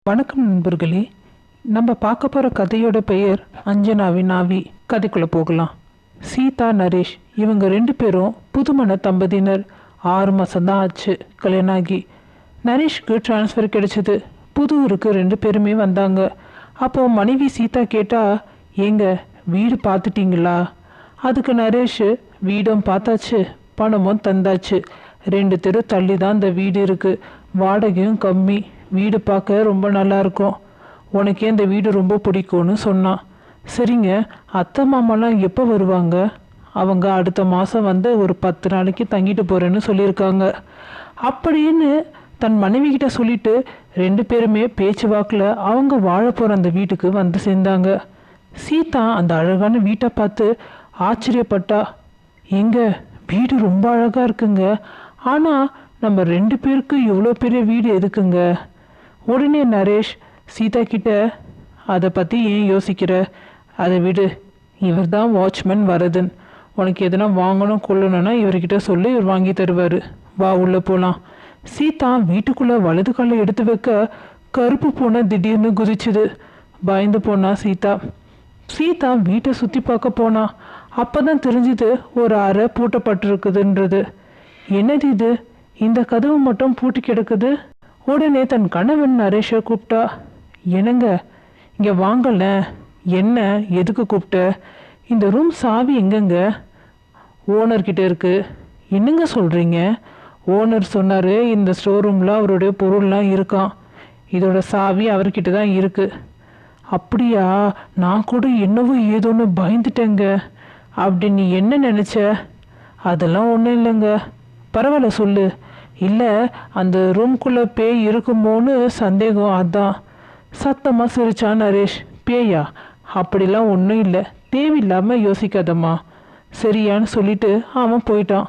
வணக்கம் நண்பர்களே. நம்ம பார்க்க போகிற கதையோட பெயர் அஞ்சனாவின் ஆவி. கதைக்குள்ளே போகலாம். சீதா, நரேஷ் இவங்க 2 பேரும் புதுமண தம்பதியினர். 6 மாதம்தான் ஆச்சு கல்யாணம் ஆகி. நரேஷ்க்கு டிரான்ஸ்ஃபர் கிடைச்சிது. புது ஊருக்கு 2 பேருமே வந்தாங்க. அப்போது மனைவி சீதா கேட்டா, ஏங்க வீடு பார்த்துட்டிங்களா? அதுக்கு நரேஷ், வீடும் பார்த்தாச்சு, பணமும் தந்தாச்சு, 2 தெரு தள்ளி தான் இந்த வீடு இருக்குது, வாடகையும் கம்மி, வீடு பார்க்க ரொம்ப நல்லா இருக்கும், உனக்கே இந்த வீடு ரொம்ப பிடிக்கும்னு சொன்னான். சரிங்க, அத்தை மாமாலாம் எப்போ வருவாங்க? அவங்க அடுத்த மாதம் வந்து ஒரு 10 நாளைக்கு தங்கிட்டு போகிறேன்னு சொல்லியிருக்காங்க அப்படின்னு தன் மனைவி கிட்ட சொல்லிட்டு 2 பேருமே பேச்சு வாக்கில் அவங்க வாழ போகிற அந்த வீட்டுக்கு வந்து சேர்ந்தாங்க. சீதா அந்த அழகான வீட்டை பார்த்து ஆச்சரியப்பட்டா. எங்க வீடு ரொம்ப அழகாக இருக்குங்க, ஆனால் நம்ம 2 பேருக்கு இவ்வளோ பெரிய வீடு எதுக்குங்க? உடனே நரேஷ் சீதா கிட்ட, அதை பற்றி ஏன் யோசிக்கிற, அதை விடு, இவர் தான் வாட்ச்மேன் வரதன், உனக்கு எதனா வாங்கணும் கொள்ளணும்னா இவர்கிட்ட சொல்லி இவர் வாங்கி தருவார், வா உள்ளே போகலாம். சீதா வீட்டுக்குள்ளே வலது காலை எடுத்து வைக்க கருப்பு பூனை திடீர்னு குதிச்சுது. பயந்து போனா சீதா. சீதா வீட்டை சுற்றி பார்க்க போனா. அப்போ தான் தெரிஞ்சுது ஒரு அறை பூட்டப்பட்டிருக்குதுன்றது. என்னது இது, இந்த கதவு மட்டும் பூட்டி கிடக்குது. உடனே தன் கணவன் நரேஷை கூப்பிட்டா. என்னங்க இங்கே வாங்கல, என்ன எதுக்கு கூப்பிட்ட? இந்த ரூம் சாவி எங்கங்க? ஓனர்கிட்ட இருக்கு. என்னங்க சொல்கிறீங்க? ஓனர் சொன்னார் இந்த ஸ்டோர் ரூமில் அவருடைய பொருள்லாம் இருக்கான், இதோட சாவி அவர்கிட்ட தான் இருக்குது. அப்படியா? நான் கூட என்னவோ ஏதோன்னு பயந்துட்டேங்க. அப்படி நீ என்ன நினச்ச? அதெல்லாம் ஒன்றும் இல்லைங்க. பரவாயில்ல சொல்லு. இல்லை, அந்த ரூம்குள்ளே பேய் இருக்குமோன்னு சந்தேகம், அதான். சத்தமாக சிரிச்சான் நரேஷ். பேயா? அப்படிலாம் ஒன்றும் இல்லை, தேவையில்லாமல் யோசிக்காதம்மா, சரியான்னு சொல்லிட்டு அவன் போயிட்டான்.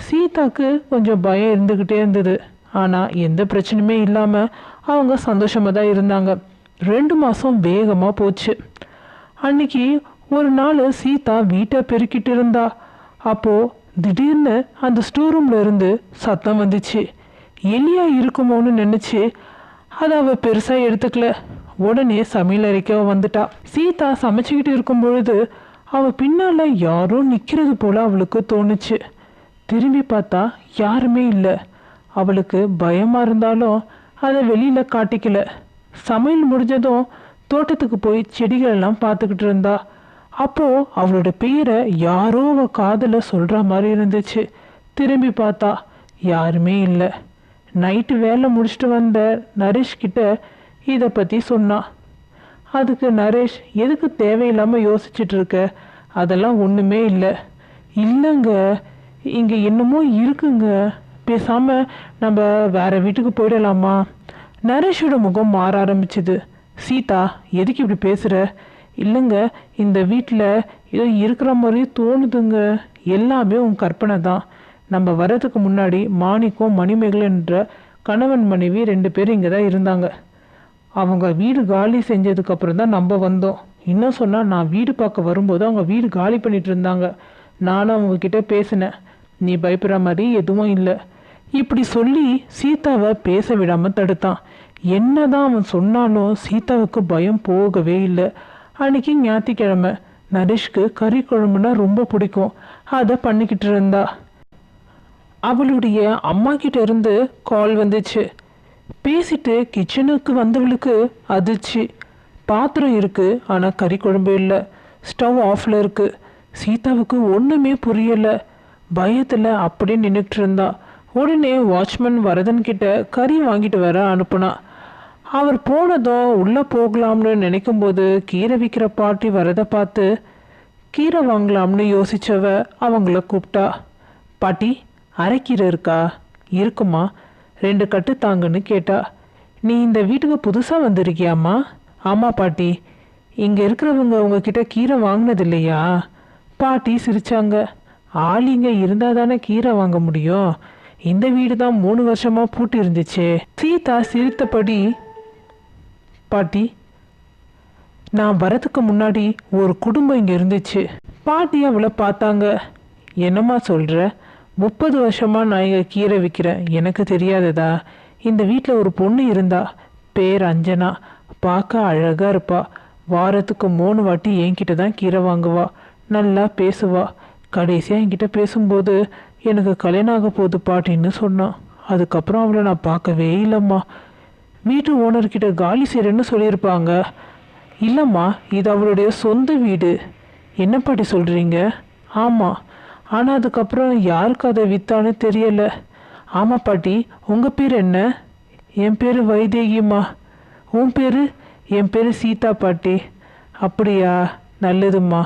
சீதாக்கு கொஞ்சம் பயம் இருந்துக்கிட்டே இருந்தது. ஆனால் எந்த பிரச்சனையுமே இல்லாமல் அவங்க சந்தோஷமாக தான் இருந்தாங்க. 2 மாதம் வேகமாக போச்சு. அன்னைக்கு ஒரு நாள் சீதா வீட்டை பெருக்கிட்டு இருந்தா. அப்போது திடீர்னு அந்த ஸ்டோர் ரூமில் இருந்து சத்தம் வந்துச்சு. எலியா இருக்குமோன்னு நினச்சி அதை அவள் பெருசாக எடுத்துக்கல. உடனே சமையல் அறைக்க வந்துட்டா. சீதா சமைச்சிக்கிட்டு இருக்கும் பொழுது அவள் பின்னால் யாரோ நிற்கிறது போல் அவளுக்கு தோணுச்சு. திரும்பி பார்த்தா யாருமே இல்லை. அவளுக்கு பயமாக இருந்தாலும் அதை வெளியில் காட்டிக்கல. சமையல் முடிஞ்சதும் தோட்டத்துக்கு போய் செடிகளெல்லாம் பார்த்துக்கிட்டு இருந்தா. அப்போது அவளோட பெயரை யாரோ அவள் காதில் சொல்கிற மாதிரி இருந்துச்சு. திரும்பி பார்த்தா யாருமே இல்லை. நைட்டு வேலை முடிச்சுட்டு வந்த நரேஷ்கிட்ட இதை பற்றி சொன்னான். அதுக்கு நரேஷ், எதுக்கு தேவையில்லாமல் யோசிச்சுட்டு இருக்க, அதெல்லாம் ஒன்றுமே இல்லை. இல்லைங்க, இங்கே என்னமோ இருக்குங்க, பேசாமல் நம்ம வேறு வீட்டுக்கு போயிடலாமா? நரேஷோட முகம் மாற ஆரம்பிச்சுது. சீதா, எதுக்கு இப்படி பேசுகிற? இல்லைங்க, இந்த வீட்டில் ஏதோ இருக்கிற மாதிரி தோணுதுங்க, எல்லாமே உன் கற்பனை தான். நம்ம வர்றதுக்கு முன்னாடி மாணிக்கம் மணிமேகலை என்ற கணவன் மனைவி 2 பேரும் இங்கே தான் இருந்தாங்க. அவங்க வீடு காலி செஞ்சதுக்கப்புறம் தான் நம்ம வந்தோம். இன்னும் சொன்னால் நான் வீடு பார்க்க வரும்போது அவங்க வீடு காலி பண்ணிட்டு இருந்தாங்க. நானும் அவங்கக்கிட்ட பேசினேன், நீ பயப்படுற மாதிரி எதுவும் இல்லை. இப்படி சொல்லி சீதாவை பேச விடாமல் தடுத்தான். என்னதான் அவன் சொன்னாலும் சீதாவுக்கு பயம் போகவே இல்லை. அன்னைக்கு ஞாயிற்றுக்கிழமை. நரேஷ்க்கு கறி குழம்புனா ரொம்ப பிடிக்கும். அதை பண்ணிக்கிட்டு இருந்தா. அவளுடைய அம்மா கிட்ட இருந்து கால் வந்துச்சு. பேசிட்டு கிச்சனுக்கு வந்தவளுக்கு அதிர்ச்சி. பாத்திரம் இருக்குது, ஆனால் கறி குழம்பு இல்லை, ஸ்டவ் ஆஃபில் இருக்குது. சீதாவுக்கு ஒன்றுமே புரியலை. பயத்தில் அப்படியே நின்றுட்டு இருந்தா. உடனே வாட்ச்மேன் வரதன் கிட்ட கறி வாங்கிட்டு வர அனுப்புனா. அவர் போனதும் உள்ளே போகலாம்னு நினைக்கும்போது கீரை விற்கிற பாட்டி வரதை பார்த்து கீரை வாங்கலாம்னு யோசிச்சவ அவங்கள கூப்பிட்டா. பாட்டி, அரைக்கீரை இருக்கா? இருக்குமா, 2 கட்டு தாங்கன்னு கேட்டா. நீ இந்த வீட்டுக்கு புதுசாக வந்திருக்கியாம்மா? ஆமாம் பாட்டி. இங்கே இருக்கிறவங்க உங்ககிட்ட கீரை வாங்கினது இல்லையா? பாட்டி சிரிச்சாங்க. ஆளிங்க இருந்தால் தானே கீரை வாங்க முடியும், இந்த வீடு தான் 3 வருஷமாக பூட்டி இருந்துச்சு. சீதா சிரித்தபடி, பாட்டி, நான் வரதுக்கு முன்னாடி ஒரு குடும்பம் இங்கே இருந்துச்சு. பாட்டி அவளை பார்த்தாங்க. என்னம்மா சொல்கிற? 30 வருஷமாக நான் இங்கே கீரை விற்கிறேன், எனக்கு தெரியாததா? இந்த வீட்டில் ஒரு பொண்ணு இருந்தா, பேர் அஞ்சனா. பார்க்க அழகாக இருப்பா. வாரத்துக்கு 3 வாட்டி என்கிட்ட தான் கீரை வாங்குவா. நல்லா பேசுவா. கடைசியாக என்கிட்ட பேசும்போது எனக்கு கல்யாணம் ஆக போகுது பாட்டின்னு சொன்னான். அதுக்கப்புறம் அவளை நான் பார்க்கவே இல்லைம்மா. வீட்டு ஓனர்கிட்ட காலி செய்கிறேன்னு சொல்லியிருப்பாங்க. இல்லைம்மா, இது அவளுடைய சொந்த வீடு. என்ன பாட்டி சொல்கிறீங்க? ஆமாம், ஆனால் அதுக்கப்புறம் யாருக்கு அதை விற்றான்னு தெரியலை. ஆமாம் பாட்டி, உங்கள் பேர் என்ன? என் பேர் வைதேகிம்மா. உன் பேர்? என் பேர் சீதா பாட்டி. அப்படியா, நல்லதும்மா.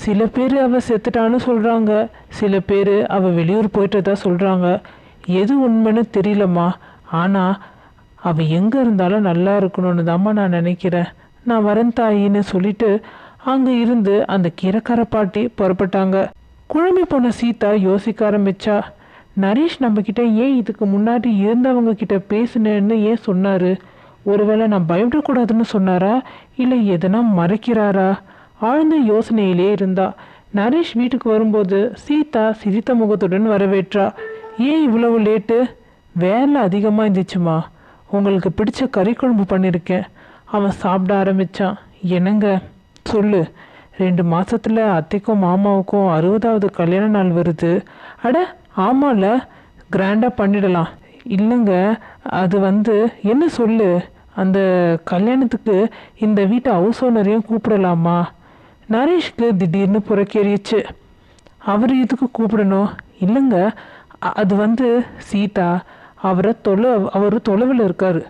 சில பேர் அவள் செத்துட்டான்னு சொல்கிறாங்க, சில பேர் அவள் வெளியூர் போயிட்டதா சொல்கிறாங்க. எது உண்மைன்னு தெரியலம்மா. ஆனால் அவள் எங்கே இருந்தாலும் நல்லா இருக்கணும்னு தாம்மா நான் நினைக்கிறேன். நான் வரேன் தாயின்னு சொல்லிட்டு அங்கே இருந்து அந்த கீரைக்கார பாட்டி புறப்பட்டாங்க. குழம்பி போன சீதா யோசிக்க ஆரம்பிச்சா. நரேஷ் நம்மக்கிட்ட ஏன் இதுக்கு முன்னாடி இருந்தவங்க கிட்ட பேசுனேன்னு ஏன் சொன்னார்? ஒருவேளை நான் பயப்படக்கூடாதுன்னு சொன்னாரா, இல்லை எதனா மறைக்கிறாரா? ஆழ்ந்த யோசனையிலே இருந்தா. நரேஷ் வீட்டுக்கு வரும்போது சீதா சிரித்த முகத்துடன் வரவேற்றா. ஏன் இவ்வளவு லேட்டு? வேலை அதிகமாக இருந்துச்சுமா. உங்களுக்கு பிடிச்ச கறி குழம்பு பண்ணியிருக்கேன். அவன் சாப்பிட ஆரம்பித்தான். என்னங்க சொல்லு. 2 மாதத்தில் அத்தைக்கும் மாமாவுக்கும் 60வது கல்யாண நாள் வருது. அட ஆமாம்ல, கிராண்டாக பண்ணிடலாம். இல்லைங்க, அது என்ன சொல்லு. அந்த கல்யாணத்துக்கு இந்த வீட்டு ஹவுஸ் ஓனரையும் கூப்பிடலாமா? நரேஷ்க்கு திடீர்னு புறக்கேறிச்சு. அவர் எதுக்கு கூப்பிடணும்? இல்லைங்க, அது சீதா, அவர் தொலைவில் இருக்கார்.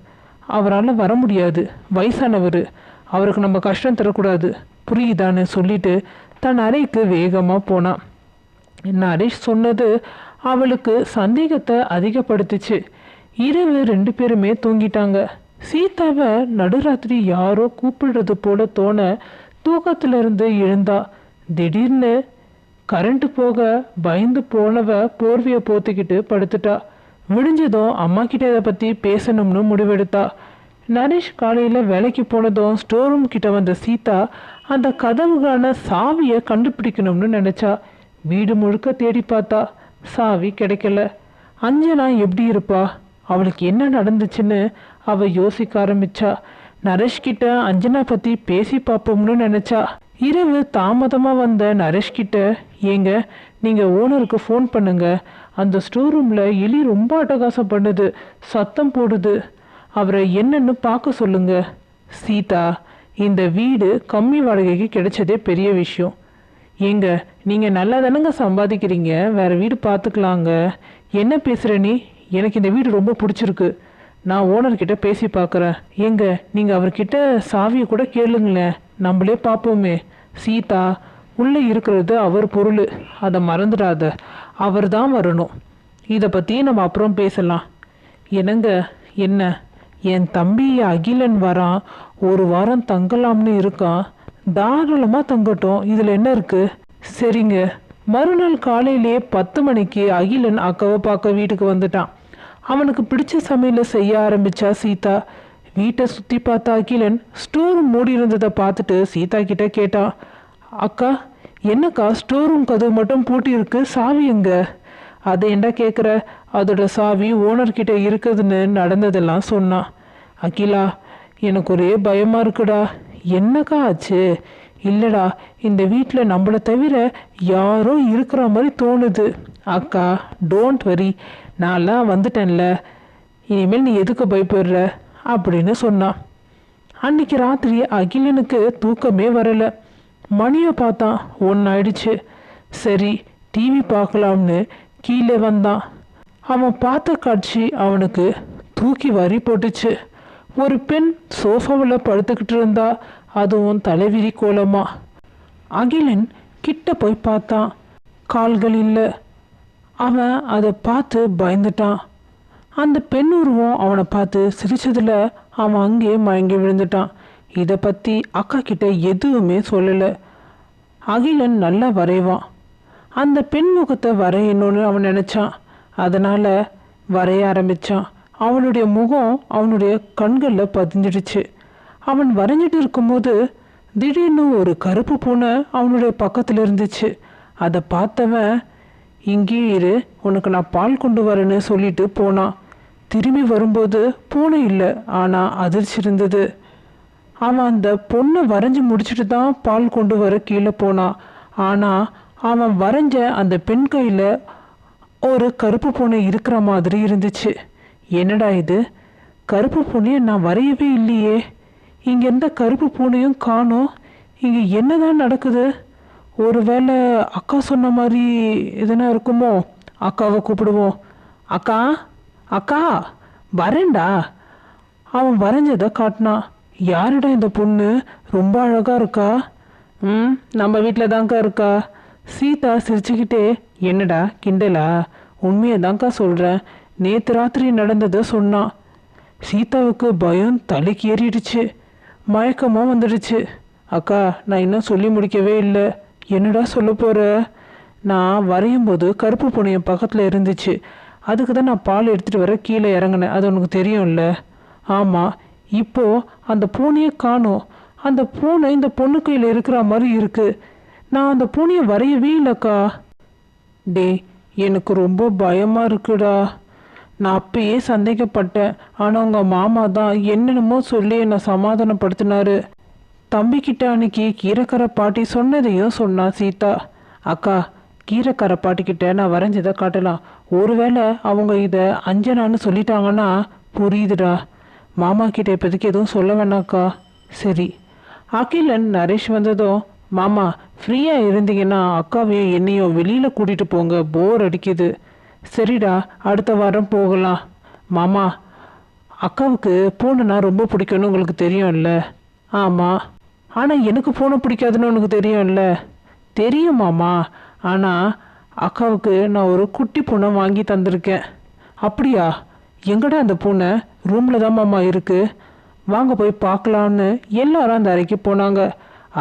அவரால் வர முடியாது. வயசானவர். அவருக்கு நம்ம கஷ்டம் தரக்கூடாது, புரியுதான்னு சொல்லிட்டு தன் அறைக்கு வேகமாக போனான். நரேஷ் சொன்னது அவளுக்கு சந்தேகத்தை அதிகப்படுத்துச்சு. இரவு 2 பேருமே தூங்கிட்டாங்க. சீதாவை நடுராத்திரி யாரோ கூப்பிடுறது போல தோண தூக்கத்திலிருந்து எழுந்தா. திடீர்னு கரண்ட்டு போக பயந்து போனவ போர்வையை போத்திக்கிட்டு படுத்துட்டா. விடிஞ்சதும் அம்மா கிட்ட இதை பற்றி பேசணும்னு முடிவெடுத்தா. நரேஷ் காலையில் வேலைக்கு போனதும் ஸ்டோர் ரூம் கிட்ட வந்த சீதா அந்த கதவுக்கான சாவியை கண்டுபிடிக்கணும்னு நினச்சா. வீடு முழுக்க தேடி பார்த்தா. சாவி கிடைக்கல. அஞ்சனா எப்படி இருப்பா? அவளுக்கு என்ன நடந்துச்சுன்னு அவள் யோசிக்க ஆரம்பிச்சா. நரேஷ்கிட்ட அஞ்சனா பற்றி பேசி பார்ப்போம்னு நினச்சா. இரவு தாமதமாக வந்த நரேஷ்கிட்ட, ஏங்க நீங்கள் ஓனருக்கு ஃபோன் பண்ணுங்க, அந்த ஸ்டோர் ரூமில் எலி ரொம்ப அட்டகாசம் பண்ணுது, சத்தம் போடுது, அவரை என்னன்னு பார்க்க சொல்லுங்க. சீதா, இந்த வீடு கம்மி வாடகைக்கு கிடைச்சதே பெரிய விஷயம். ஏங்க நீங்கள் நல்லா தானங்க சம்பாதிக்கிறீங்க, வேறு வீடு பார்த்துக்கலாங்க. என்ன பேசுகிற நீ? எனக்கு இந்த வீடு ரொம்ப பிடிச்சிருக்கு. நான் ஓனர்கிட்ட பேசி பார்க்குறேன். ஏங்க நீங்கள் அவர்கிட்ட சாவியை கூட கேளுங்களேன், நம்மளே பார்ப்போமே. சீதா, உள்ளே இருக்கிறது அவர் பொருள், அதை மறந்துடாத. அவர் தான் வரணும். இதை பற்றி நம்ம அப்புறம் பேசலாம். என்னங்க? என்ன? என் தம்பி அகிலன் வரான், 1 வாரம் தங்கலாம்னு இருக்கான். தாராளமாக தங்கட்டும், இதில் என்ன இருக்குது? சரிங்க. மறுநாள் காலையிலேயே 10 மணிக்கு அகிலன் அக்காவை பார்க்க வீட்டுக்கு வந்துட்டான். அவனுக்கு பிடிச்ச சமையலை செய்ய ஆரம்பிச்சா சீதா. வீட்டை சுற்றி பார்த்த அகிலன் ஸ்டோர் ரூம் மூடி இருந்ததை பார்த்துட்டு சீதா கிட்ட கேட்டான். அக்கா, என்னக்கா ஸ்டோர் ரூம் கதவு மட்டும் பூட்டி இருக்கு, சாவி எங்க? அதை என்ன கேட்குற? அதோட சாவி ஓனர்கிட்ட இருக்குதுன்னு நடந்ததெல்லாம் சொன்னான். அகிலா, எனக்கு ஒரே பயமாக இருக்குடா. என்னக்கா ஆச்சு? இல்லைடா, இந்த வீட்டில் நம்மளை தவிர யாரோ இருக்கிற மாதிரி தோணுது. அக்கா, டோன்ட் வரி, நான்லாம் வந்துட்டேன்ல, இனிமேல் நீ எதுக்கு பயப்படுற அப்படின்னு சொன்னான். அன்னைக்கு ராத்திரி அகிலனுக்கு தூக்கமே வரலை. மணியை பார்த்தான், 1 ஆயிடுச்சு. சரி, டிவி பார்க்கலாம்னு கீழே வந்தான். அவன் பார்த்த காட்சி அவனுக்கு தூக்கி வாரி போட்டுச்சு. ஒரு பெண் சோஃபாவில் படுத்துக்கிட்டு இருந்தா, அதுவும் தலைவிரி கோலமா. அகிலன் கிட்ட போய் பார்த்தான். கால்கள் இல்லை. அவன் அதை பார்த்து பயந்துட்டான். அந்த பெண் உருவம் அவனை பார்த்து சிரிச்சதில் அவன் அங்கேயே மயங்கி விழுந்துட்டான். இதை பற்றி அக்கா கிட்ட எதுவுமே சொல்லலை. அகிலன் நல்லா வரைவான். அந்த பெண் முகத்தை வரையணும்னு அவன் நினச்சான். அதனால் வரைய ஆரம்பித்தான். அவனுடைய முகம் அவனுடைய கண்களில் பதிஞ்சிடுச்சு. அவன் வரைஞ்சிட்டு இருக்கும்போது திடீர்னு ஒரு கருப்பு பூனை அவனுடைய பக்கத்தில் இருந்துச்சு. அதை பார்த்தவன், இங்கே இரு, உனக்கு நான் பால் கொண்டு வரேன்னு சொல்லிட்டு போனான். திரும்பி வரும்போது பூனை இல்லை, ஆனால் அதிர்ச்சி இருந்தது. அவன் அந்த பொண்ணை வரைஞ்சி முடிச்சுட்டு தான் பால் கொண்டு வர கீழே போனான். ஆனால் அவன் வரைஞ்ச அந்த பெண் கையில் ஒரு கருப்பு பூனை இருக்கிற மாதிரி இருந்துச்சு. என்னடா இது, கருப்பு பூனையை நான் வரையவே இல்லையே, இங்கே எந்த கருப்பு பூனையும் காணோம், இங்கே என்னதான் நடக்குது? ஒருவேளை அக்கா சொன்ன மாதிரி எதுனா இருக்குமோ? அக்காவை கூப்பிடுவோம். அக்கா, அக்கா, வரேன்டா. அவன் வரைஞ்சதை காட்டினான். யாருடா இந்த பொண்ணு, ரொம்ப அழகாக இருக்கா. நம்ம வீட்டில் தான்க்கா இருக்கா. சீதா சிரிச்சுக்கிட்டே, என்னடா கிண்டலா, உண்மையை தான்க்கா சொல்கிறேன், நேற்று ராத்திரி நடந்ததை சொன்னான். சீதாவுக்கு பயம் தலைக்கு ஏறிடுச்சு, மயக்கமாக வந்துடுச்சு. அக்கா, நான் இன்னும் சொல்லி முடிக்கவே இல்லை. என்னடா சொல்ல போகிற? நான் வரையும் போது கருப்பு பூனை பக்கத்தில் இருந்துச்சு, அதுக்கு தான் நான் பால் எடுத்துகிட்டு வர கீழே இறங்கினேன், அது உனக்கு தெரியும்ல. ஆமாம், இப்போது அந்த பூனையை காணோம். அந்த பூனை இந்த பொண்ணு கையில் இருக்கிற மாதிரி இருக்குது. நான் அந்த பூனையை வரையவே இல்லைக்கா. டே, எனக்கு ரொம்ப பயமாக இருக்குடா. நான் அப்பயே சந்தேகப்பட்டேன், ஆனால் உங்கள் மாமா தான் என்னென்னமோ சொல்லி என்னை சமாதானப்படுத்தினாரு. தம்பிக்கிட்ட அன்னைக்கு கீரைக்கரை பாட்டி சொன்னதையும் சொன்னா சீதா. அக்கா, கீரைக்கரை பாட்டிக்கிட்ட நான் வரைஞ்சதை காட்டலாம். ஒருவேளை அவங்க இதை அஞ்சனான்னு சொல்லிட்டாங்கன்னா புரியுதுடா. மாமா கிட்ட இப்போதைக்கு எதுவும் சொல்ல வேணாக்கா. சரி. அகிலன் நரேஷ் வந்ததும், மாமா ஃப்ரீயாக இருந்தீங்கன்னா அக்காவையும் என்னையும் வெளியில் கூட்டிகிட்டு போங்க, போர் அடிக்குது. சரிடா, அடுத்த வாரம் போகலாம். மாமா, அக்காவுக்கு பூனைனா ரொம்ப பிடிக்கும்னு உங்களுக்கு தெரியும்ல. ஆமாம், ஆனால் எனக்கு பூனை பிடிக்காதுன்னு உனக்கு தெரியும்ல. தெரியும் மாமா, ஆனால் அக்காவுக்கு நான் ஒரு குட்டி பூனை வாங்கி தந்திருக்கேன். அப்படியா? எங்கடா அந்த பூனை? ரூமில் தான் மாமா இருக்குது, வாங்க போய் பார்க்கலான்னு எல்லாரும் அந்த அறைக்கு போனாங்க.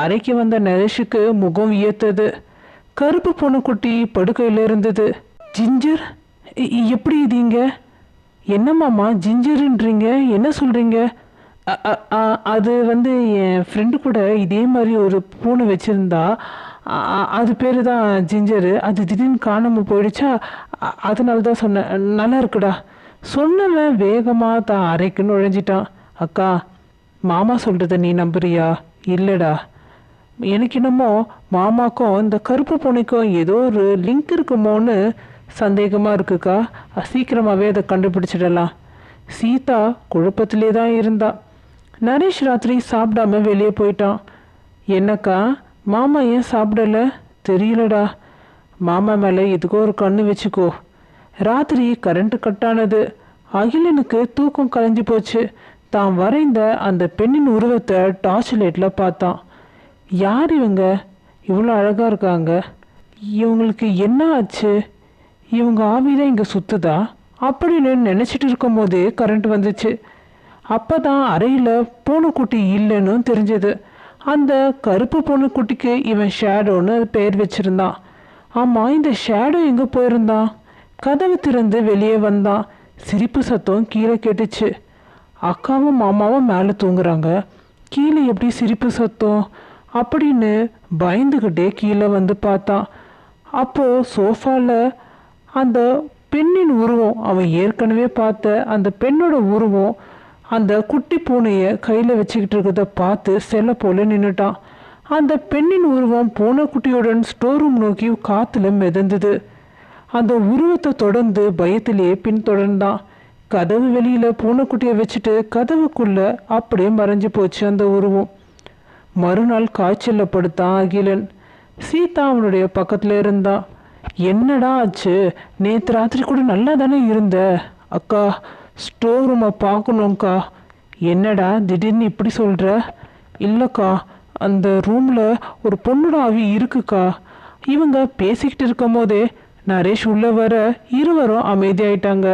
அறைக்கு வந்த நரேஷுக்கு முகம் வியத்தது. கருப்பு பூனை குட்டி படுக்கையில் இருந்தது. ஜிஞ்சர், எப்படி இதீங்க? என்ன மாமா ஜிஞ்சருன்றீங்க, என்ன சொல்கிறீங்க? அது என் ஃப்ரெண்டு கூட இதே மாதிரி ஒரு பூனை வச்சுருந்தா, அது பேர் தான் ஜிஞ்சரு. அது திடீர்னு காணாமல் போயிடுச்சா, அதனால தான் சொன்னேன். நல்லா இருக்குடா. சொன்னவன் வேகமாக தான் அறைக்கு நுழைஞ்சிட்டான். அக்கா, மாமா சொல்கிறத நீ நம்புறியா? இல்லைடா, எனக்கு என்னமோ மாமாக்கும் இந்த கருப்பு பூனைக்கும் ஏதோ ஒரு லிங்க் இருக்குமோன்னு சந்தேகமாக இருக்குக்கா. சீக்கிரமாகவே அதை கண்டுபிடிச்சிடலாம். சீதா குழப்பத்திலே தான் இருந்தா. நரேஷ் ராத்திரி சாப்பிடாம வெளியே போயிட்டான். என்னக்கா, மாமா ஏன் சாப்பிடல? தெரியலடா. மாமா மேலே எதுக்கோ ஒரு கண்ணு வச்சுக்கோ. ராத்திரி கரண்ட்டு கட்டானது. அகிலனுக்கு தூக்கம் கலைஞ்சி போச்சு. தான் வரைந்த அந்த பெண்ணின் உருவத்தை டார்ச் லைட்டில் பார்த்தான். யார் இவங்க? இவ்வளோ அழகாக இருக்காங்க. இவங்களுக்கு என்ன ஆச்சு? இவங்க ஆவிதான் இங்கே சுற்றுதா அப்படின்னு நினச்சிட்டு இருக்கும் போதே கரண்ட் வந்துச்சு. அப்போ தான் அறையில் பூனைக்குட்டி இல்லைன்னு தெரிஞ்சது. அந்த கருப்பு பூனைக்குட்டிக்கு இவன் ஷேடோன்னு பெயர் வச்சுருந்தான். ஆமாம், இந்த ஷேடோ எங்கே போயிருந்தான்? கதவு திறந்து வெளியே வந்தான். சிரிப்பு சத்தம் கீழே கேட்டுச்சு. அக்காவும் மாமாவும் மேலே தூங்குறாங்க, கீழே எப்படி சிரிப்பு சத்தம் அப்படின்னு பயந்துக்கிட்டே கீழே வந்து பார்த்தான். அப்போது சோஃபாவில் அந்த பெண்ணின் உருவம், அவன் ஏற்கனவே பார்த்த அந்த பெண்ணோட உருவம் அந்த குட்டி பூனையை கையில் வச்சுக்கிட்டு இருக்கிறத பார்த்து செல்ல போல நின்றுட்டான். அந்த பெண்ணின் உருவம் பூனைக்குட்டியுடன் ஸ்டோர் ரூம் நோக்கி காற்றுல மிதந்தது. அந்த உருவத்தை தொடர்ந்து பயத்திலே பின்தொடர்ந்தான். கதவு வெளியில் பூனைக்குட்டியை வச்சுட்டு கதவுக்குள்ளே அப்படியே மறைஞ்சு போச்சு அந்த உருவம். மறுநாள் காய்ச்சலில் படுத்தான் அகிலன். சீதா அவனுடைய பக்கத்தில் இருந்தா. என்னடா ஆச்சு? நேற்று ராத்திரி கூட நல்லா தானே இருந்த. அக்கா, ஸ்டோர் ரூமை பார்க்கணும்க்கா. என்னடா திடீர்னு இப்படி சொல்கிற? இல்லைக்கா, அந்த ரூமில் ஒரு பொண்ணோட ஆவி இருக்குக்கா. இவங்க பேசிக்கிட்டு இருக்கும் போதே நரேஷ் உள்ளே வர இருவரும் அமைதியாயிட்டாங்க.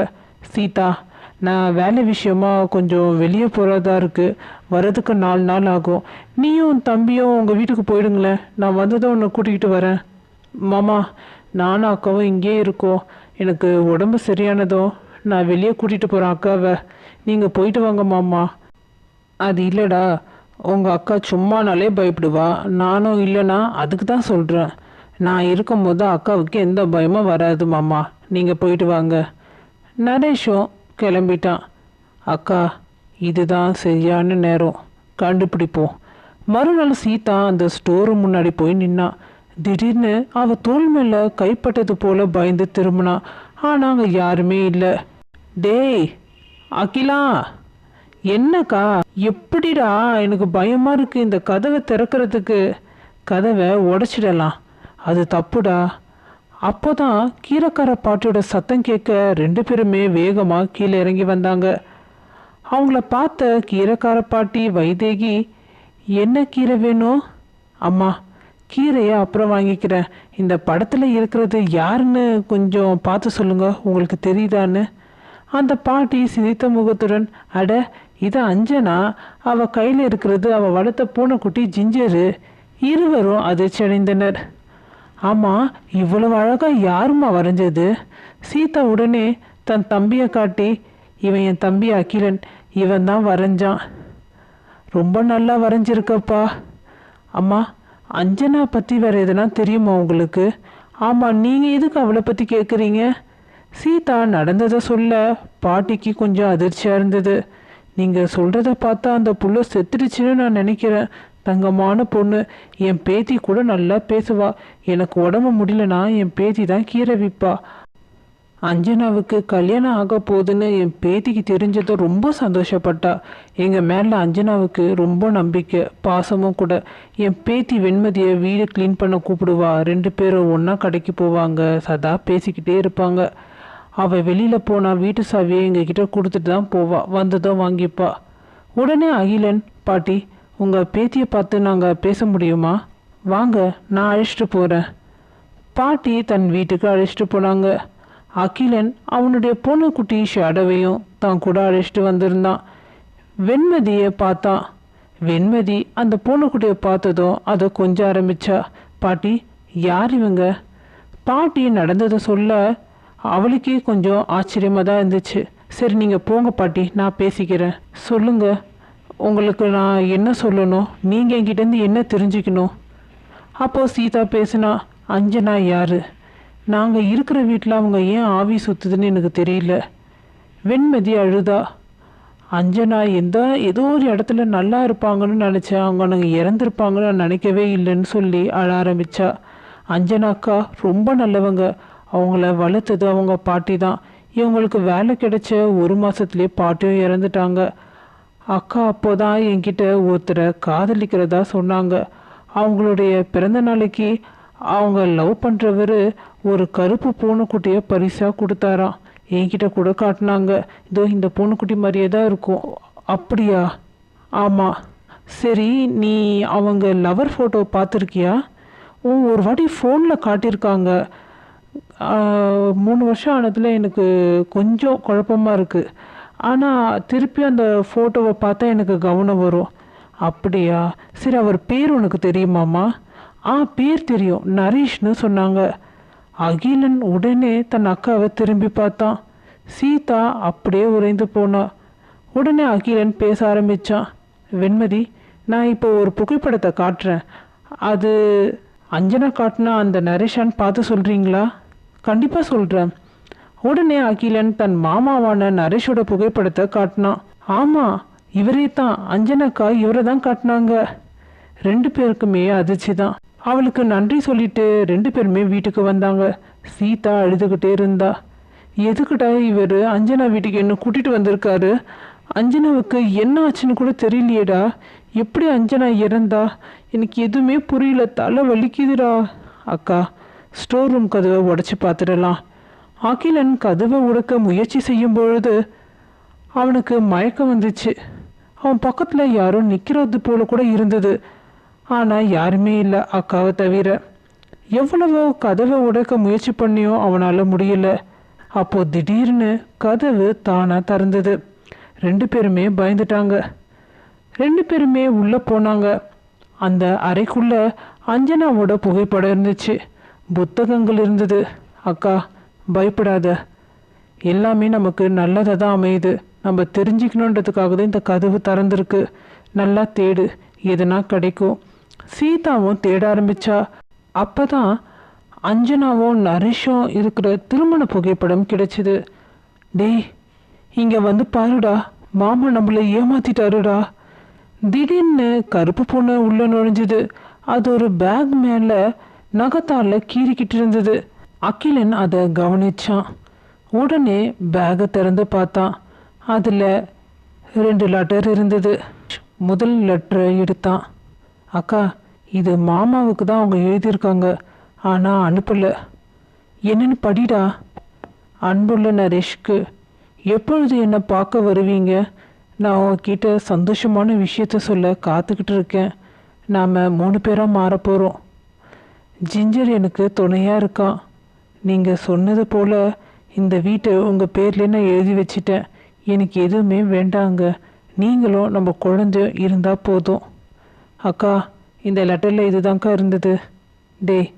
சீதா, நான் வேலை விஷயமா கொஞ்சம் வெளியே போகிறதா இருக்குது, வரதுக்கு 4 நாள் ஆகும். நீயும் தம்பியும் உங்கள் வீட்டுக்கு போயிடுங்களேன், நான் வந்ததும் உன்னை கூட்டிகிட்டு வரேன். மாமா, நானும் அக்காவும் இங்கேயே இருக்கோம். எனக்கு உடம்பு சரியானதும் நான் வெளியே கூட்டிகிட்டு போகிறேன் அக்காவை. நீங்கள் போயிட்டு வாங்க மாமா. அது இல்லைடா, உங்கள் அக்கா சும்மானாலே பயப்படுவா. நானும் இல்லைனா அதுக்கு தான் சொல்கிறேன். நான் இருக்கும்போது அக்காவுக்கு எந்த பயமும் வராது மாமா. நீங்கள் போயிட்டு வாங்க. நரேஷும் கிளம்பிட்டான். அக்கா, இதுதான் சரியான நேரம், கண்டுபிடிப்போம். மறுநாள் சீதா அந்த ஸ்டோர் ரூம் முன்னாடி போய் நின்னா. திடீர்னு அவ தோல் மேல கைப்பட்டது போல பயந்து திரும்பினா. ஆனால் அங்கே யாருமே இல்லை. டேய் அகிலா, என்னக்கா? எப்படிடா? எனக்கு பயமா இருக்கு இந்த கதவை திறக்கிறதுக்கு. கதவை உடைச்சிடலாம், அது தப்புடா. அப்போதான் கீரைக்கார பாட்டியோட சத்தம் கேட்க 2 பேருமே வேகமாக கீழே இறங்கி வந்தாங்க. அவங்கள பார்த்த கீரைக்கார பாட்டி வைதேகி, என்ன கீரை வேணும்? அம்மா, கீரையை அப்புறம் வாங்கிக்கிறேன். இந்த படத்தில் இருக்கிறது யாருன்னு கொஞ்சம் பார்த்து சொல்லுங்க, உங்களுக்கு தெரியுதான்னு. அந்த பாட்டி சிரித்த முகத்துடன், அட இது அஞ்சனா, அவ கையில் இருக்கிறது அவ வளர்த்த பூனைக்குட்டி ஜிஞ்சரு. இருவரும் அதிர்ச்சி அடைந்தனர். ஆமாம், இவ்வளவு அழகாக யாருமா வரைஞ்சது? சீதா உடனே தன் தம்பியை காட்டி, இவன் என் தம்பி அகிலன், இவன் தான் வரைஞ்சான். ரொம்ப நல்லா வரைஞ்சிருக்கப்பா. அம்மா, அஞ்சனா பற்றி வேறு எதுனா தெரியுமா உங்களுக்கு? ஆமாம், நீங்கள் எதுக்கு அவளை பற்றி கேட்குறீங்க? சீதா நடந்ததை சொல்ல பாட்டிக்கு கொஞ்சம் அதிர்ச்சியாக இருந்தது. நீங்கள் சொல்கிறத பார்த்தா அந்த புள்ள செத்துடுச்சுன்னு நான் நினைக்கிறேன். தங்கமான பொண்ணு, என் பேத்தி கூட நல்லா பேசுவா. எனக்கு உடம்பு முடியலனா என் பேத்தி தான் கீரை விற்பா. அஞ்சனாவுக்கு கல்யாணம் ஆக போகுதுன்னு என் பேத்திக்கு தெரிஞ்சதை ரொம்ப சந்தோஷப்பட்டா. எங்கள் மேலே அஞ்சனாவுக்கு ரொம்ப நம்பிக்கை, பாசமும் கூட. என் பேத்தி வெண்மதியை வீடு க்ளீன் பண்ண கூப்பிடுவா. 2 பேரும் ஒன்றா கடைக்கு போவாங்க, சதா பேசிக்கிட்டே இருப்பாங்க. அவள் வெளியில் போனால் வீட்டு சாவியை எங்ககிட்ட கொடுத்துட்டு தான் போவா, வந்ததும் வாங்கிப்பா. உடனே அகிலன், பாட்டி, உங்கள் பேத்தியை பார்த்து நாங்கள் பேச முடியுமா? வாங்க, நான் அழைச்சிட்டு போகிறேன். பாட்டி தன் வீட்டுக்கு அழைச்சிட்டு போனாங்க. அகிலன் அவனுடைய பொண்ணுக்குட்டி ஷேடோவையும் தான் கூட அழைச்சிட்டு வந்திருந்தான். வெண்மதியை பார்த்தான். வெண்மதி அந்த பொண்ணுக்குட்டியை பார்த்ததும் அதை கொஞ்சம் ஆரம்பிச்சா. பாட்டி, யார் இவங்க? பாட்டி நடந்ததை சொல்ல அவளுக்கே கொஞ்சம் ஆச்சரியமாக தான் இருந்துச்சு. சரி, நீங்கள் போங்க பாட்டி, நான் பேசிக்கிறேன். சொல்லுங்க, உங்களுக்கு நான் என்ன சொல்லணும்? நீங்கள் என்கிட்டேருந்து என்ன தெரிஞ்சுக்கணும்? அப்போது சீதா பேசினா. அஞ்சனா யார்? நாங்கள் இருக்கிற வீட்டில் அவங்க ஏன் ஆவி சுற்றுதுன்னு எனக்கு தெரியல. வெண்மதி அழுதா. அஞ்சனா ஏதோ ஒரு இடத்துல நல்லா இருப்பாங்கன்னு நினச்சேன், அவங்க நாங்கள் இறந்துருப்பாங்கன்னு நான் நினைக்கவே இல்லைன்னு சொல்லி அழ ஆரம்பித்தா. அஞ்சனாக்கா ரொம்ப நல்லவங்க. அவங்கள வளர்த்தது அவங்க பாட்டி தான். இவங்களுக்கு வேலை கிடைச்ச 1 மாதத்துலேயே பாட்டியும் இறந்துட்டாங்க. அக்கா அப்போதான் என்கிட்ட ஒருத்தரை காதலிக்கிறதா சொன்னாங்க. அவங்களுடைய பிறந்த நாளைக்கு அவங்க லவ் பண்ணுறவர் ஒரு கருப்பு பூனைக்குட்டியை பரிசாக கொடுத்தாராம். என்கிட்ட கூட காட்டினாங்க. இதோ இந்த பூனைக்குட்டி மாதிரியே தான் இருக்கும். அப்படியா? ஆமாம். சரி, நீ அவங்க லவர் ஃபோட்டோ பார்த்துருக்கியா? ஒரு வாட்டி ஃபோனில் காட்டியிருக்காங்க. 3 வருஷம் ஆனதில் எனக்கு கொஞ்சம் குழப்பமாக இருக்குது. ஆனால் திருப்பி அந்த ஃபோட்டோவை பார்த்தா எனக்கு கவனம் வரும். அப்படியா? சரி, அவர் பேர் உனக்கு தெரியுமாம்மா? பேர் தெரியும், நரேஷ்னு சொன்னாங்க. அகிலன் உடனே தன் அக்காவை திரும்பி பார்த்தான். சீதா அப்படியே உறைந்து போனா. உடனே அகிலன் பேச ஆரம்பித்தான். வெண்மதி, நான் இப்போ ஒரு புகைப்படத்தை காட்டுறேன். அது அஞ்சனா காட்டினா அந்த நரேஷான்னு பார்த்து சொல்கிறீங்களா? கண்டிப்பாக சொல்கிறேன். உடனே அகிலன் தன் மாமாவான நரேஷோட புகைப்படத்தை காட்டினான். ஆமாம், இவரே தான். அஞ்சனாக்கா இவரை தான் காட்டினாங்க. 2 பேருக்குமே அதிர்ச்சி தான். அவளுக்கு நன்றி சொல்லிட்டு 2 பேருமே வீட்டுக்கு வந்தாங்க. சீதா அழுதுகிட்டே இருந்தா. எதுக்கிட்ட இவர் அஞ்சனா வீட்டுக்கு என்ன கூட்டிகிட்டு வந்திருக்காரு? அஞ்சனாவுக்கு என்ன ஆச்சுன்னு கூட தெரியலையேடா. எப்படி அஞ்சனா இறந்தா? எனக்கு எதுவுமே புரியல, தலை வலிக்குதுடா. அக்கா, ஸ்டோர் ரூம் கதவை உடச்சி பார்த்துடலாம். அகிலன் கதவை உடைக்க முயற்சி செய்யும் பொழுது அவனுக்கு மயக்கம் வந்துச்சு. அவன் பக்கத்தில் யாரோ நிற்கிறது போல கூட இருந்தது. ஆனால் யாருமே இல்லை, அக்காவை தவிர. எவ்வளவோ கதவை உடைக்க முயற்சி பண்ணியும் அவனால் முடியல. அப்போது திடீர்னு கதவு தானாக திறந்தது. 2 பேருமே பயந்துட்டாங்க. 2 பேருமே உள்ளே போனாங்க. அந்த அறைக்குள்ள அஞ்சனாவோட புகைப்படம் இருந்துச்சு, புத்தகங்கள் இருந்தது. அக்கா, பயப்படாத, எல்லாமே நமக்கு நல்லதாக தான் அமையுது. நம்ம தெரிஞ்சுக்கணுன்றதுக்காக தான் இந்த கதவு திறந்துருக்கு. நல்லா தேடு, எதுனா கிடைக்கும். சீதாவும் தேட ஆரம்பிச்சா. அப்போ தான் அஞ்சனாவும் நரேஷும் இருக்கிற திருமண புகைப்படம் கிடைச்சிது. டேய், இங்கே வந்து பாருடா, மாமா நம்மளை ஏமாத்திட்டாருடா. திடீர்னு கருப்பு பொண்ணு உள்ள நுழைஞ்சுது. அது ஒரு பேக் மேலே நகத்தால கீறிக்கிட்டு இருந்தது. அகிலன் அதை கவனிச்சான். உடனே பேகை திறந்து பார்த்தான். அதில் 2 லெட்டர் இருந்தது. முதல் லெட்டரை எடுத்தான். அக்கா, இது மாமாவுக்கு தான் அவங்க எழுதியிருக்காங்க, ஆனால் அனுப்பலை. என்னன்னு படிடா. அன்புள்ள நரேஷ்க்கு, எப்பொழுது என்னை பார்க்க வருவீங்க? நான் உங்ககிட்ட சந்தோஷமான விஷயத்த சொல்ல காத்துக்கிட்டு இருக்கேன். நாம் 3 பேராக மாறப்போகிறோம். ஜிஞ்சர் எனக்கு துணையாக இருக்கான். நீங்கள் சொன்னது போல் இந்த வீட்டை உங்கள் பேரில் நான் எழுதி வச்சிட்டேன். எனக்கு எதுவுமே வேண்டாங்க. நீங்களும் நம்ம குழந்தை இருந்தால் போதும். அக்கா, இந்த லெட்டரில் இதுதான்க்கா இருந்தது. டேய்,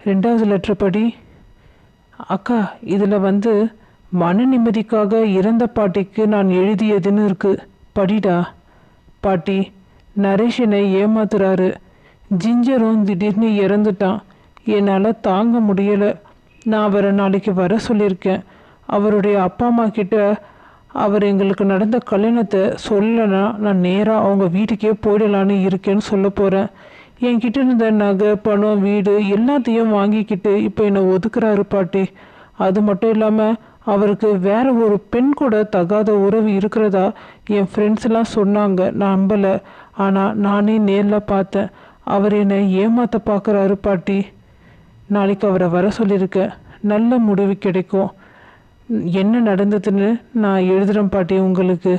2வது லெட்டர் படி. அக்கா, இதில் மன நிம்மதிக்காக இறந்த பாட்டிக்கு நான் எழுதியதுன்னு இருக்கு. படிடா. பாட்டி, நரேஷ் என்னை ஏமாத்துறாரு. ஜிஞ்சரும் திடீர்னு இறந்துட்டான். என்னால் தாங்க முடியலை. நான் அவரை நாளைக்கு வர சொல்லியிருக்கேன். அவருடைய அப்பா அம்மா கிட்ட அவர் எங்களுக்கு நடந்த கல்யாணத்தை சொல்லலைன்னா நான் நேராக அவங்க வீட்டுக்கே போயிடலான்னு இருக்கேன்னு சொல்ல போகிறேன். என்கிட்ட இருந்த நகை, பணம், வீடு எல்லாத்தையும் வாங்கிக்கிட்டு இப்போ என்னை ஒதுக்குறாரு பாட்டி. அது மட்டும் இல்லாமல் அவருக்கு வேற ஒரு பெண் கூட தகாத உறவு இருக்கிறதா என் ஃப்ரெண்ட்ஸ்லாம் சொன்னாங்க. நான் நம்பலை. ஆனால் நானே நேரில் பார்த்தேன். அவர் என்னை ஏமாற்ற பார்க்குறாரு பாட்டி. நாளைக்கு அவரை வர சொல்லியிருக்கேன். நல்ல முடிவு கிடைக்கும். என்ன நடந்ததுன்னு நான் எழுதுகிறேன் பாட்டி உங்களுக்கு.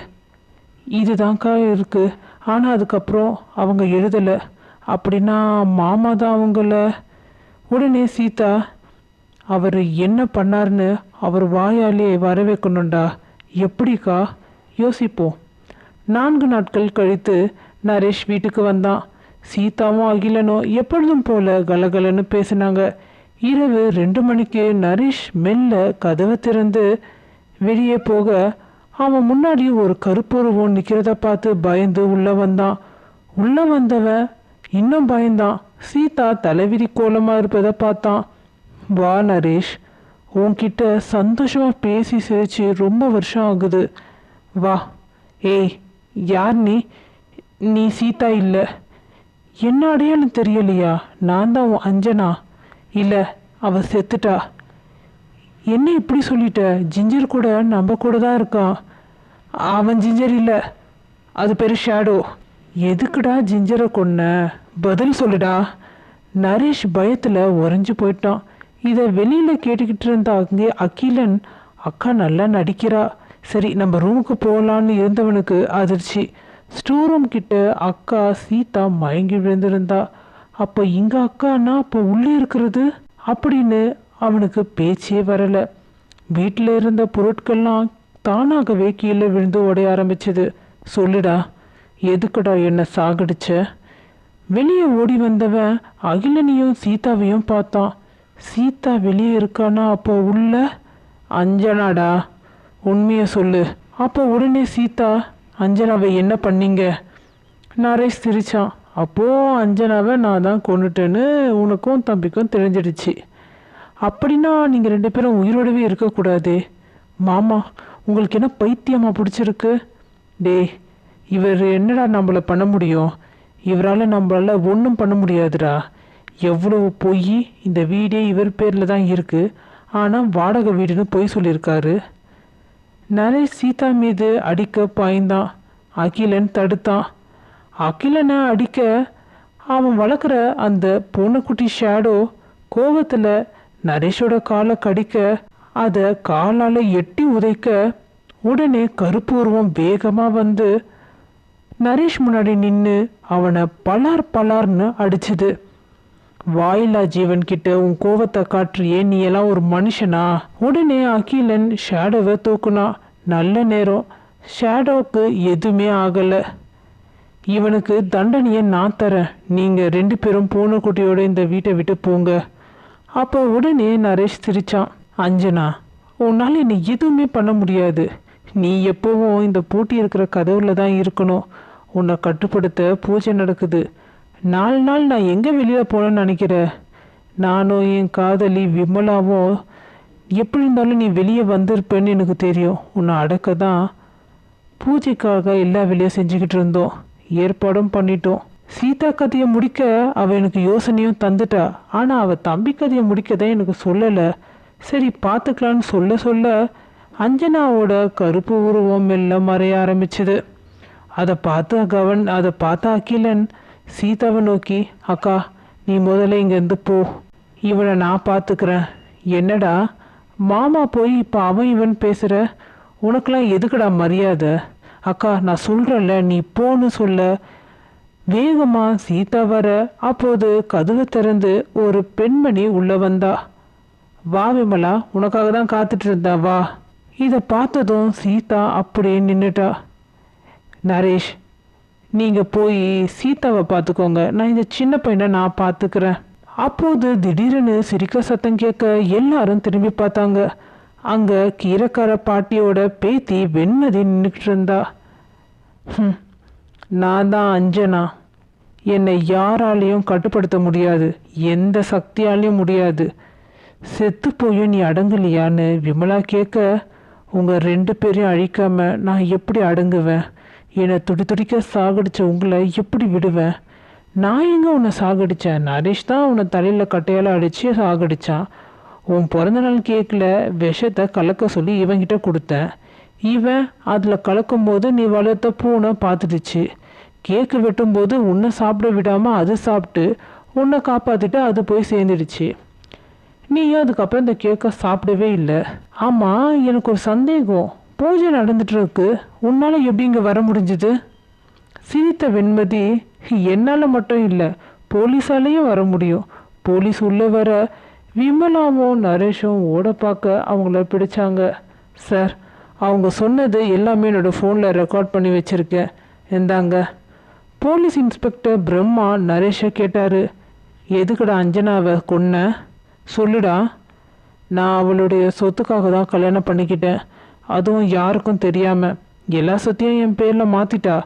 இதுதான்க்கா இருக்குது. ஆனால் அதுக்கப்புறம் அவங்க எழுதலை. அப்படின்னா மாமா தான் அவங்கள. உடனே சீதா, அவர் என்ன பண்ணார்னு அவர் வாயாலே வர வைக்கணும்டா. எப்படிக்கா? யோசிப்போம். 4 நாட்கள் கழித்து நரேஷ் வீட்டுக்கு வந்தான். சீதாவும் அகிலனும் எப்பொழுதும் போல கலகலன்னு பேசினாங்க. இரவு 2 மணிக்கு நரேஷ் மெல்ல கதவை திறந்து வெளியே போக அவன் முன்னாடி ஒரு கருப்புருவம் நிற்கிறத பார்த்து பயந்து உள்ள வந்தான். உள்ள வந்தவன் இன்னும் பயந்தான். சீதா தலைவிரி கோலமாக இருப்பதை பார்த்தான். வா நரேஷ், உன்கிட்ட சந்தோஷமாக பேசி சிரிச்சு ரொம்ப வருஷம் ஆகுது. வா. ஏய், யார் நீ? நீ சீதா இல்லை. என்ன அடையாளம் தெரியலையா? நான் தான் உன் அஞ்சனா. இல்லை, அவள் செத்துட்டா. என்ன இப்படி சொல்லிட்ட? ஜிஞ்சர் கூட நம்ம கூட தான் இருக்கான். அவன் ஜிஞ்சர் இல்லை, அது பேர் ஷேடோ. எதுக்குடா ஜிஞ்சரை கொன்ன? பதில் சொல்லுடா. நரேஷ் பயத்தில் உறைஞ்சு போயிட்டான். இதை வெளியில் கேட்டுக்கிட்டு இருந்த அங்கே அகிலன், அக்கா நல்லா நடிக்கிறா, சரி நம்ம ரூமுக்கு போகலான்னு இருந்தவனுக்கு அதிர்ச்சி. ஸ்டோர் ரூம் கிட்ட அக்கா சீதா மயங்கி விழுந்திருந்தா. அப்போ இங்கே அக்கானா அப்போ உள்ளே இருக்கிறது அப்படின்னு அவனுக்கு பேச்சே வரலை. வீட்டில் இருந்த பொருட்கள்லாம் தானாகவே கீழே விழுந்து உடைய ஆரம்பிச்சது. சொல்லுடா, எதுக்குடா என்னை சாகடிச்ச? வெளியே ஓடி வந்தவன் அகிலனையும் சீதாவையும் பார்த்தான். சீதா வெளியே இருக்கானா அப்போ உள்ள? அஞ்சனாடா, உண்மையை சொல்லு. அப்போ உடனே சீதா, அஞ்சனாவை என்ன பண்ணீங்க? நரேஷ் சிரிச்சான். அப்போது அஞ்சனாவை நான் தான் கொண்டுட்டேன்னு உனக்கும் தம்பிக்கும் தெரிஞ்சிடுச்சு. அப்படின்னா நீங்கள் 2 பேரும் உயிரோடவே இருக்கக்கூடாதே. மாமா, உங்களுக்கு என்ன பைத்தியமாக பிடிச்சிருக்கு? டேய், இவர் என்னடா நம்மளை பண்ண முடியும்? இவரால் நம்மளால் ஒன்றும் பண்ண முடியாதுடா. எவ்வளோ பொய். இந்த வீடே இவர் பேரில் தான் இருக்குது, ஆனால் வாடகை வீடுன்னு பொய் சொல்லியிருக்காரு. நரேஷ் சீதா மீது அடிக்க பாய்ந்தான். அகிலன் தடுத்தான். அகிலனை அடிக்க அவன் வளர்க்குற அந்த பூனைக்குட்டி ஷேடோ கோபத்தில் நரேஷோட காலை கடிக்க அதை காலால் எட்டி உதைக்க உடனே கருப்பு உருவம் வேகமாக வந்து நரேஷ் முன்னாடி நின்று அவனை பலார் பலார்னு அடிச்சுது. வாயிலா ஜீவன் கிட்ட உன் கோவத்தை காட்டுறியே, நீ எல்லாம் ஒரு மனுஷனா? உடனே அகிலன் ஷேடோவை தூக்குனா. நல்ல நேரம். ஷேடோவுக்கு எதுவுமே ஆகலை. இவனுக்கு தண்டனையை நான் தரேன். நீங்கள் 2 பேரும் பூனைக்குட்டியோட இந்த வீட்டை விட்டு போங்க. அப்போ உடனே நரேஷ் சிரிச்சான். அஞ்சனா, உன்னால் என்னை எதுவுமே பண்ண முடியாது. நீ எப்போவும் இந்த பூட்டி இருக்கிற கதவுல தான் இருக்கணும். உன்னை கட்டுப்படுத்த பூஜை நடக்குது. 4 நாள் நான் எங்கே வெளியில் போனேன்னு நினைக்கிறேன்? நானும் என் காதலி விமலாவும் எப்படி இருந்தாலும் நீ வெளியே வந்திருப்பேன்னு எனக்கு தெரியும். உன்னை அடக்க தான் பூஜைக்காக எல்லா வேலையும் செஞ்சுக்கிட்டு இருந்தோம், ஏற்பாடும் பண்ணிட்டோம். சீதா கதையை முடிக்க அவள் எனக்கு யோசனையும் தந்துட்டா. ஆனால் அவள் தம்பி கதையை முடிக்க தான் எனக்கு சொல்லலை. சரி பார்த்துக்கலான்னு சொல்ல சொல்ல அஞ்சனாவோட கருப்பு உருவம் மெல்ல மறைய ஆரம்பிச்சுது. அதை பார்த்த அகிலன் சீதாவை நோக்கி, அக்கா நீ முதல்ல இங்கேருந்து போ, இவனை நான் பார்த்துக்கிறேன். என்னடா மாமா போய் இப்போ அவன் இவன் பேசுகிற, உனக்கெல்லாம் எதுக்குடா மரியாதை? அக்கா நான் சொல்கிறேன்ல, நீ போன்னு சொல்ல வேகமாக சீதா வர, அப்போது கதவை திறந்து ஒரு பெண்மணி உள்ளே வந்தா. வா விமலா, உனக்காக தான் காத்துட்டு இருந்தா, வா. இதை பார்த்ததும் சீதா அப்படியே நின்றுட்டா. நரேஷ் நீங்கள் போய் சீதாவை பார்த்துக்கோங்க, நான் இந்த சின்ன பையனை நான் பார்த்துக்கிறேன். அப்போது திடீர்னு சிரிக்க சத்தம் கேட்க எல்லாரும் திரும்பி பார்த்தாங்க. அங்கே கீரைக்கார பாட்டியோட பேத்தி வெண்மதி நின்றுட்டு இருந்தா. நான் தான் அஞ்சனா, என்னை யாராலையும் கட்டுப்படுத்த முடியாது, எந்த சக்தியாலையும் முடியாது. செத்து போய் நீ அடங்கலையான்னு விமலா கேட்க, உங்கள் 2 பேரையும் அழிக்காம நான் எப்படி அடங்குவேன்? என்னை துடிக்க சாகடிச்ச உங்களை எப்படி விடுவேன்? நான் எங்கே உன்னை சாகடித்தேன்? நரேஷ் தான் உன்னை தலையில் கட்டையால் அடித்து சாகடித்தான். உன் பிறந்த நாள் கேக்கில் விஷத்தை கலக்க சொல்லி இவங்கிட்ட கொடுத்தேன். இவன் அதில் கலக்கும்போது நீ வளர்த்த பூனை பார்த்துடுச்சு. கேக்கு வெட்டும்போது உன்னை சாப்பிட விடாமல் அது சாப்பிட்டு உன்னை காப்பாற்றிட்டு அது போய் சேர்ந்துடுச்சு. நீயும் அதுக்கப்புறம் இந்த கேக்கை சாப்பிடவே இல்லை. ஆமாம், எனக்கு ஒரு சந்தேகம். பூஜை நடந்துட்டுருக்கு, உன்னால் எப்படி இங்கே வர முடிஞ்சுது? சிரித்த வெண்மதி, என்னால் மட்டும் இல்லை, போலீஸாலேயும் வர முடியும். போலீஸ் உள்ளே வர விமலாவும் நரேஷும் ஓட பார்க்க அவங்கள பிடிச்சாங்க. சார், அவங்க சொன்னது எல்லாமே என்னோடய ஃபோனில் ரெக்கார்ட் பண்ணி வச்சுருக்கேன், இந்தாங்க. போலீஸ் இன்ஸ்பெக்டர் பிரம்மா நரேஷை கேட்டார். எதுக்குடா அஞ்சனாவை கொன்ன? சொல்லுடா. நான் அவளுடைய சொத்துக்காக தான் கல்யாணம் பண்ணிக்கிட்டேன், அதுவும் யாருக்கும் தெரியாமல். எல்லா சொத்தையும் என் பேரில் மாற்றிட்டா.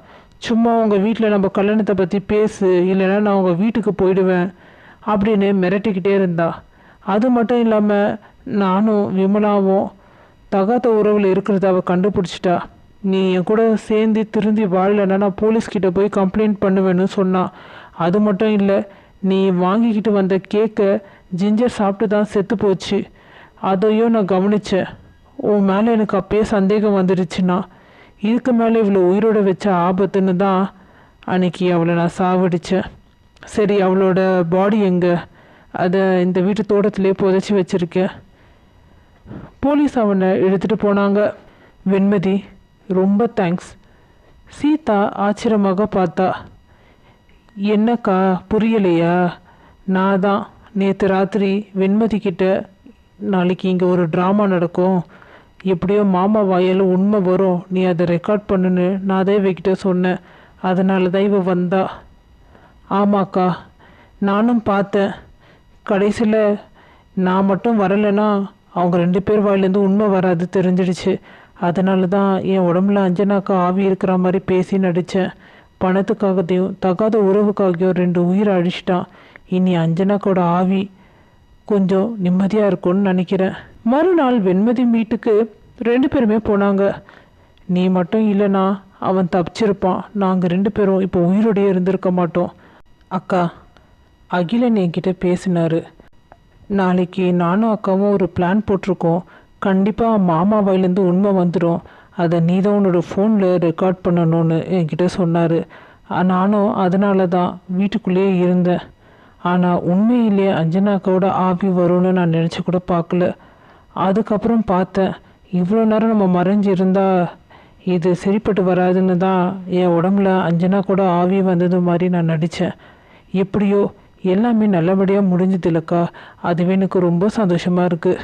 சும்மா உங்கள் வீட்டில் நம்ம கல்யாணத்தை பற்றி பேசு, இல்லைன்னா நான் உங்கள் வீட்டுக்கு போயிடுவேன் அப்படின்னு மிரட்டிக்கிட்டே இருந்தா. அது மட்டும் இல்லாமல் நானும் விமலாவும் தகாத உறவில் இருக்கிறத அவள் கண்டுபிடிச்சிட்டா. நீ என் கூட சேர்ந்து திருந்தி வாழலைன்னா நான் போலீஸ்கிட்ட போய் கம்ப்ளைண்ட் பண்ணுவேன்னு சொன்னான். அது மட்டும் இல்லை, நீ வாங்கிக்கிட்டு வந்த கேக்கை ஜிஞ்சர் சாப்பிட்டு தான் செத்து போச்சு. அதையும் நான் கவனித்தேன். உன் மேலே எனக்கு அப்பயே சந்தேகம் வந்துடுச்சுன்னா, இதுக்கு மேலே இவ்வளோ உயிரோட வச்ச ஆபத்துன்னு தான் அன்னைக்கு அவளை நான் சாவடித்தேன். சரி, அவளோட பாடி எங்கே? அதை இந்த வீட்டு தோட்டத்திலே புதைச்சி வச்சுருக்கேன். போலீஸ் அவனை எடுத்துகிட்டு போனாங்க. வெண்மதி, ரொம்ப தேங்க்ஸ். சீதா ஆச்சரியமாக பார்த்தா. என்னக்கா புரியலையா? நான் தான் நேற்று ராத்திரி வெண்மதி கிட்ட, நாளைக்கு இங்கே ஒரு ட்ராமா நடக்கும், எப்படியோ மாமா வாயால் உண்மை வரும், நீ அதை ரெக்கார்ட் பண்ணுன்னு நான் அதே வைக்கிட்ட சொன்னேன். அதனால தான் இவ வந்தா. ஆமாக்கா, நானும் பார்த்தேன். கடைசியில் நான் மட்டும் வரலைன்னா அவங்க 2 பேர் வாயிலேருந்து உண்மை வராது தெரிஞ்சிடுச்சு. அதனால தான் என் உடம்புல அஞ்சனாக்கா ஆவி இருக்கிற மாதிரி பேசி நடித்தேன். பணத்துக்காகத்தையும் தகாத உறவுக்காகவும் 2 உயிரை அழிச்சிட்டான். இனி அஞ்சனாக்கோட ஆவி கொஞ்சம் நிம்மதியாக இருக்கும்னு நினைக்கிறேன். மறுநாள் வெண்மதி வீட்டுக்கு 2 பேருமே போனாங்க. நீ மட்டும் இல்லைனா அவன் தப்பிச்சிருப்பான், நாங்கள் 2 பேரும் இப்போ உயிரோடையே இருந்திருக்க மாட்டோம். அக்கா, அகிலன் என்கிட்ட பேசினார். நாளைக்கு நானும் அக்காவும் ஒரு பிளான் போட்டிருக்கோம். கண்டிப்பாக மாமா வாயிலேருந்து உண்மை வந்துடும். அதை நீ தான் உன்னோட ஃபோனில் ரெக்கார்ட் பண்ணணும்னு என்கிட்ட சொன்னார். நானும் அதனால தான் வீட்டுக்குள்ளேயே இருந்தேன். ஆனால் உண்மையிலே அஞ்சனாக்காவோட ஆவி வரும்னு நான் நினச்சி கூட பார்க்கல. அதுக்கப்புறம் பார்த்தேன், இவ்வளோ நேரம் நம்ம மறைஞ்சு இருந்தால் இது சரிப்பட்டு வராதுன்னு தான் என் உடம்புல அஞ்சனாக்கோட ஆவி வந்தது மாதிரி நான் நடித்தேன். எப்படியோ எல்லாமே நல்லபடியாக முடிஞ்சதில்லக்கா, அதுவே எனக்கு ரொம்ப சந்தோஷமாக இருக்குது.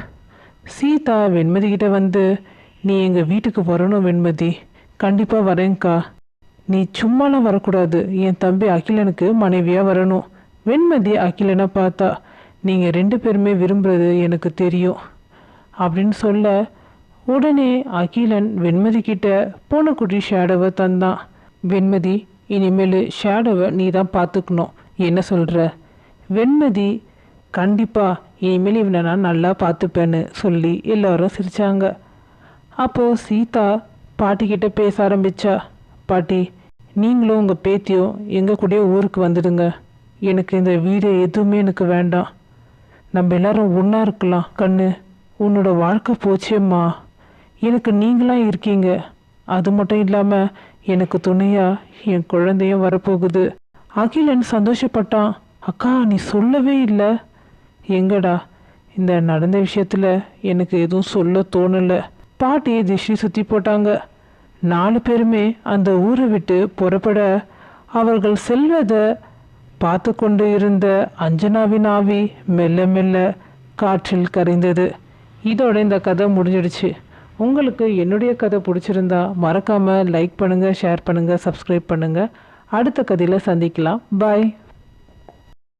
சீதா வெண்மதிக்கிட்ட வந்து, நீ எங்கள் வீட்டுக்கு வரணும் வெண்மதி. கண்டிப்பாக வரேங்க்கா. நீ சும்மாலாம் வரக்கூடாது, என் தம்பி அகிலனுக்கு மனைவியாக வரணும். வெண்மதி அகிலனை பார்த்தா. நீங்கள் 2 பேருமே விரும்புகிறது எனக்கு தெரியும் அப்படின்னு சொல்ல, உடனே அகிலன் வெண்மதி கிட்ட பூனைக்குட்டி ஷேடோவை தந்தான். வெண்மதி, இனிமேல் ஷேடோவை நீ தான் பார்த்துக்கணும், என்ன சொல்கிற? வெண்மதி, கண்டிப்பாக இனிமேல் இவனை நான் நல்லா பார்த்துப்பேன்னு சொல்லி எல்லாரும் சிரித்தாங்க. அப்போது சீதா பாட்டிக்கிட்ட பேச ஆரம்பித்தா. பாட்டி, நீங்களும் உங்கள் பேத்தியும் எங்கள் கூடயே ஊருக்கு வந்துடுங்க. எனக்கு இந்த வீடு எதுவுமே எனக்கு வேண்டாம். நம்ம எல்லாரும் ஒன்றா இருக்கலாம். கண்ணு, உன்னோட வாழ்க்கை போச்சேம்மா. எனக்கு நீங்களாம் இருக்கீங்க. அது மட்டும் இல்லாமல் எனக்கு துணையாக என் குழந்தையும் வரப்போகுது. அகிலன் சந்தோஷப்பட்டான். அக்கா, நீ சொல்லவே இல்லை. எங்கடா, இந்த நடந்த விஷயத்தில் எனக்கு எதுவும் சொல்ல தோணலை. பாட்டி திஷ்டி சுற்றி போட்டாங்க. 4 பேருமே அந்த ஊரை விட்டு புறப்பட அவர்கள் செல்வதை பார்த்து கொண்டு இருந்த அஞ்சனாவின் ஆவி மெல்ல மெல்ல காற்றில் கரைந்தது. இதோட இந்த கதை முடிஞ்சிடுச்சு. உங்களுக்கு என்னுடைய கதை பிடிச்சிருந்தா மறக்காமல் லைக் பண்ணுங்கள், ஷேர் பண்ணுங்கள், சப்ஸ்கிரைப் பண்ணுங்கள். அடுத்த கதையில் சந்திக்கலாம். பாய்.